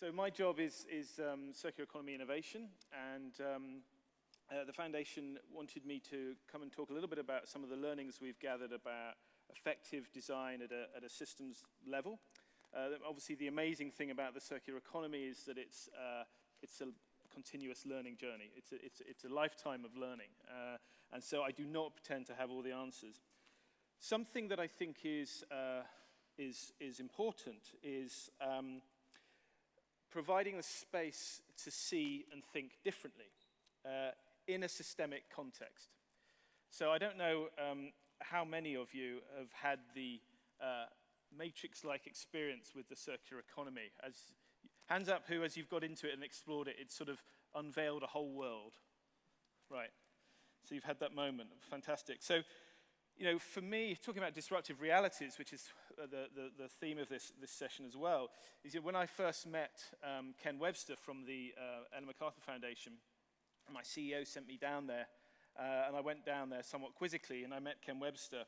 So my job is circular economy innovation, and the foundation wanted me to come and talk a little bit about some of the learnings we've gathered about effective design at a systems level. Obviously, the amazing thing about the circular economy is that it's a continuous learning journey. It's a lifetime of learning, and so I do not pretend to have all the answers. Something that I think is important is providing the space to see and think differently in a systemic context. So I don't know how many of you have had the matrix-like experience with the circular economy. Hands up who, as you've got into it and explored it, it's sort of unveiled a whole world. Right. So you've had that moment. Fantastic. So, you know, for me, talking about disruptive realities, which is the theme of this session as well, is that when I first met Ken Webster from the Ellen MacArthur Foundation, my CEO sent me down there, and I went down there somewhat quizzically, and I met Ken Webster.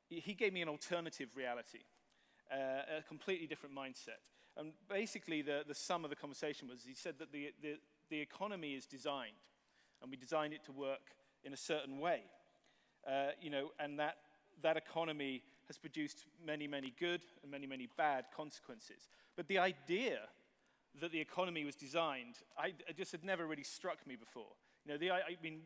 He gave me an alternative reality, a completely different mindset. And basically, the sum of the conversation was, he said that the economy is designed, and we designed it to work in a certain way. You know, and that economy has produced many, many good and many, many bad consequences. But the idea that the economy was designed, it just had never really struck me before. You know, I mean,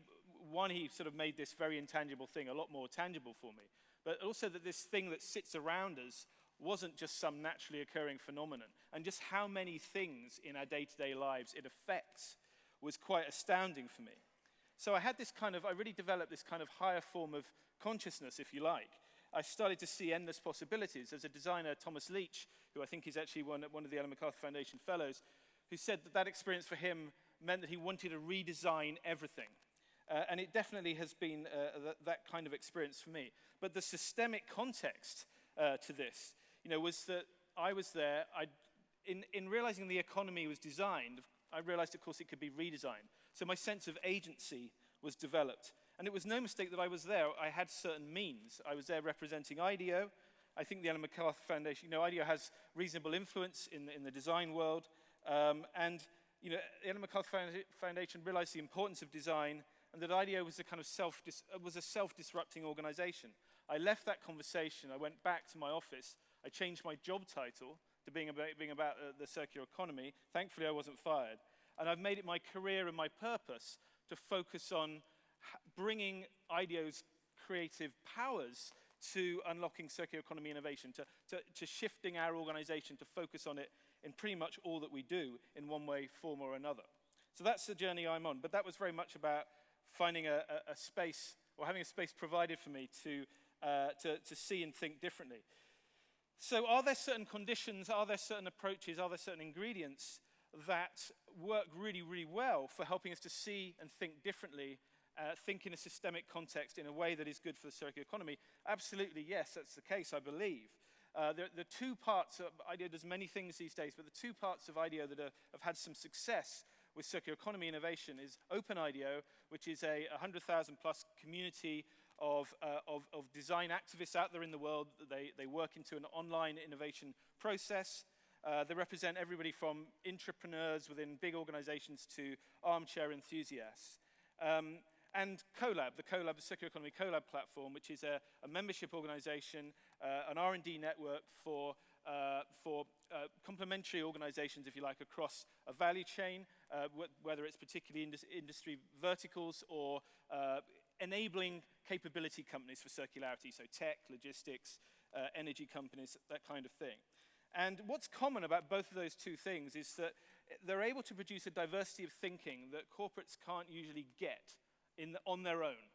one, he sort of made this very intangible thing a lot more tangible for me, but also that this thing that sits around us wasn't just some naturally occurring phenomenon, and just how many things in our day-to-day lives it affects was quite astounding for me. So I really developed this kind of higher form of consciousness, if you like. I started to see endless possibilities. As a designer, Thomas Leach, who I think is actually one of the Ellen MacArthur Foundation fellows, who said that experience for him meant that he wanted to redesign everything. And it definitely has been that kind of experience for me. But the systemic context to this, you know, was that I was there. In realizing the economy was designed, I realized, of course, it could be redesigned. So my sense of agency was developed. And it was no mistake that I was there. I had certain means. I was there representing IDEO. I think the Ellen MacArthur Foundation, you know, IDEO has reasonable influence in the design world. And, you know, the Ellen MacArthur Foundation realized the importance of design, and that IDEO was a kind of self-disrupting organization. I left that conversation. I went back to my office. I changed my job title to being about the circular economy. Thankfully, I wasn't fired. And I've made it my career and my purpose to focus on bringing IDEO's creative powers to unlocking circular economy innovation, to shifting our organization to focus on it in pretty much all that we do in one way, form, or another. So that's the journey I'm on. But that was very much about finding a space, or having a space provided for me to see and think differently. So are there certain conditions, are there certain approaches, are there certain ingredients that work really, really well for helping us to see and think differently, think in a systemic context in a way that is good for the circular economy? Absolutely, yes, that's the case, I believe. The two parts of IDEO, there's many things these days, but the two parts of IDEO that have had some success with circular economy innovation is Open IDEO, which is a 100,000 plus community of design activists out there in the world. They work into an online innovation process. They represent everybody from entrepreneurs within big organizations to armchair enthusiasts. And CoLab, the Circular Economy CoLab platform, which is a membership organization, an R&D network for complementary organizations, if you like, across a value chain, whether it's particularly industry verticals or enabling capability companies for circularity, so tech, logistics, energy companies, that kind of thing. And what's common about both of those two things is that they're able to produce a diversity of thinking that corporates can't usually get on their own,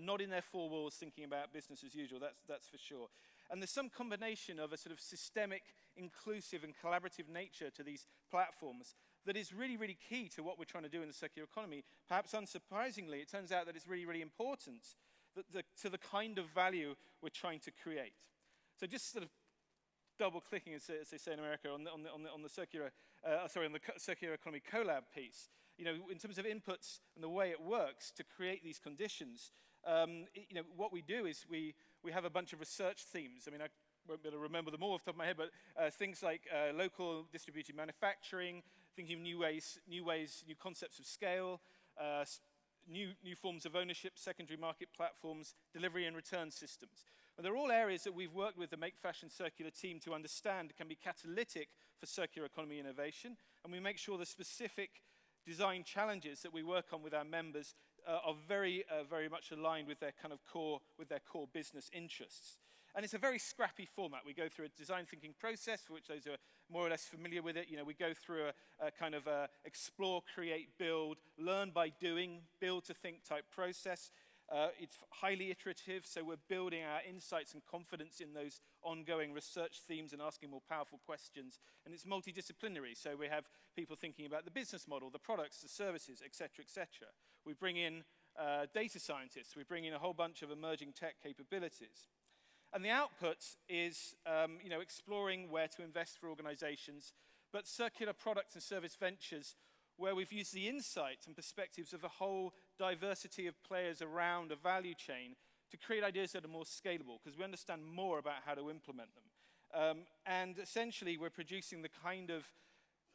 not in their four walls thinking about business as usual, that's for sure. And there's some combination of a sort of systemic, inclusive, and collaborative nature to these platforms that is really, really key to what we're trying to do in the circular economy. Perhaps unsurprisingly, it turns out that it's really, really important to the kind of value we're trying to create. So just sort of double-clicking, as they say in America, on the circular economy CoLab piece. You know, in terms of inputs and the way it works to create these conditions, you know, what we do is we have a bunch of research themes. I mean, won't be able to remember them all off the top of my head, but things like local distributed manufacturing, thinking of new concepts of scale, new forms of ownership, secondary market platforms, delivery and return systems. And they're all areas that we've worked with the Make Fashion Circular team to understand can be catalytic for circular economy innovation, and we make sure the specific design challenges that we work on with our members are very much aligned with their kind of core business interests. And it's a very scrappy format. We go through a design thinking process, for which those who are more or less familiar with it, we go through a kind of explore, create, build, learn by doing, build to think type process. It's highly iterative, so we're building our insights and confidence in those ongoing research themes and asking more powerful questions. And it's multidisciplinary, so we have people thinking about the business model, the products, the services, et cetera, We bring in data scientists. We bring in a whole bunch of emerging tech capabilities. And the output is, exploring where to invest for organizations, but circular products and service ventures where we've used the insights and perspectives of a whole diversity of players around a value chain to create ideas that are more scalable, because we understand more about how to implement them. And essentially, we're producing the kind of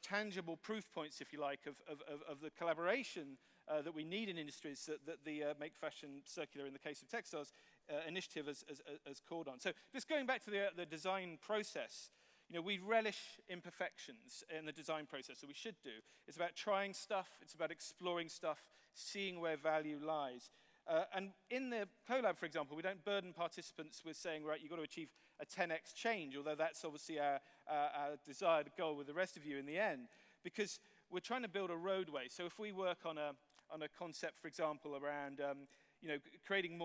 tangible proof points, if you like, of the collaboration that we need in industries that the Make Fashion Circular, in the case of textiles, initiative has called on. So just going back to the design process, we relish imperfections in the design process, so we should do. It's about trying stuff, it's about exploring stuff, seeing where value lies. And in the collab, for example, we don't burden participants with saying, right, you've got to achieve a 10x change, although that's obviously our desired goal with the rest of you in the end, because we're trying to build a roadway. So if we work on a concept, for example, around creating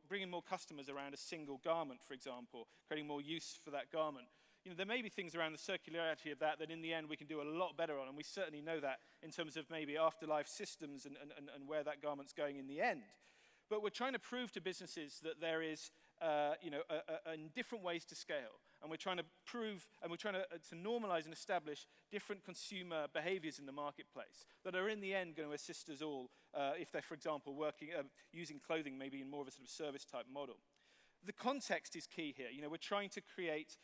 bringing more customers around a single garment, for example, creating more use for that garment. There may be things around the circularity of that in the end we can do a lot better on, and we certainly know that in terms of maybe afterlife systems and where that garment's going in the end. But we're trying to prove to businesses that there is, different ways to scale, and we're trying to prove, and we're trying to normalize and establish different consumer behaviors in the marketplace that are in the end going to assist us all if they're, for example, using clothing maybe in more of a sort of service type model. The context is key here. We're trying to create,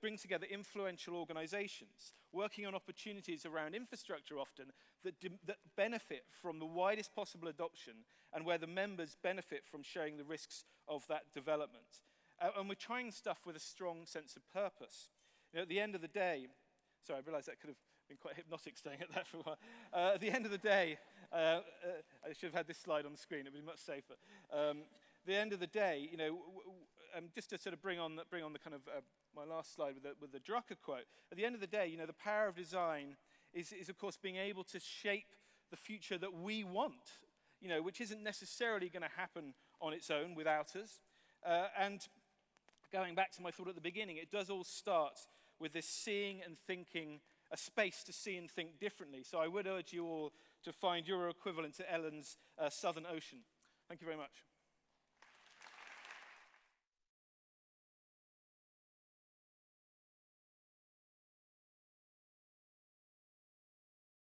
bring together influential organizations, working on opportunities around infrastructure often that benefit from the widest possible adoption and where the members benefit from sharing the risks of that development. And we're trying stuff with a strong sense of purpose. At the end of the day, sorry, I realized that could have been quite hypnotic staying at that for a while. At the end of the day, I should have had this slide on the screen, it would be much safer. At the end of the day, just to sort of bring on the kind of my last slide with the Drucker quote. At the end of the day, the power of design is of course being able to shape the future that we want, which isn't necessarily going to happen on its own without us. And going back to my thought at the beginning, it does all start with this seeing and thinking, a space to see and think differently. So I would urge you all to find your equivalent to Ellen's Southern Ocean. Thank you very much.